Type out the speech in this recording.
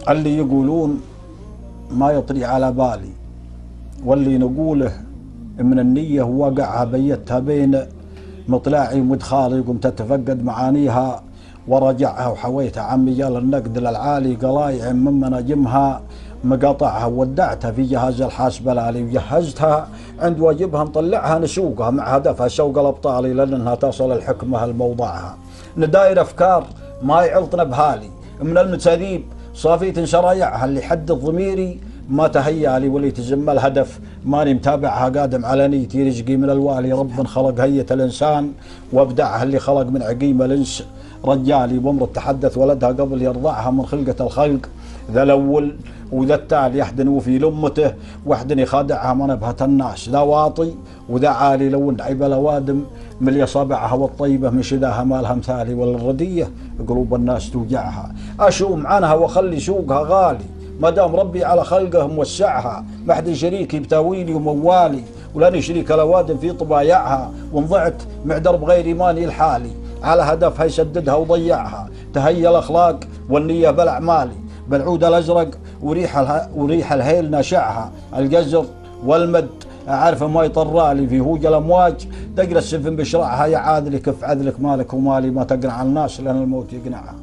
اللي يقولون ما يطري على بالي، واللي نقوله من النية وقعها بيتها بين مطلعي ومدخالي، قمت أتفقد معانيها ورجعها وحويتها عمي جال النقد للعالي، قلايع من مناجمها مقاطعها ودعتها في جهاز الحاسب الآلي، وجهزتها عند واجبها نطلعها نسوقها مع هدفها شوق الأبطال لأنها تصل الحكمة لموضعها. نداير أفكار ما يعلطنا بهالي من المتاذيب صافيت شرايعها، اللي حد ضميري ما تهيأ لي واللي تزم الهدف ماني متابعها، قادم على نيتي رزقي من الوالي، رب خلق هيئة الإنسان وابدعها، اللي خلق من عقيم الإنس رجالي، بأمر تحدث ولدها قبل يرضعها من خلقة الخلق، ذا الأول وذا التالي يحدن في لمته، وحدن يخادعها منبهة الناس، ذا واطي وذا عالي لو عيب الأوادم ملي أصابعها والطيبة من شذاها مالها مثالي، والردية قلوب الناس توجعها، أشوم عنها وخلي سوقها غالي، ما دام ربي على خلقه موسعها، ما حد شريكي بتاويلي وموالي، ولاني شريك الأوادم في طبايعها، وانضعت مع درب غير إيماني الحالي، على هدفها يسددها وضيعها، تهيأ الأخلاق والنية بالأعمالي، بالعود الأزرق وريح الهيل ناشعها، الجزر والمد عارفه ما يطرالي في هوج الأمواج، تقرا السفن بشرعها يا عادل كف عدلك مالك ومالي، ما تقنع الناس لأن الموت يقنعها.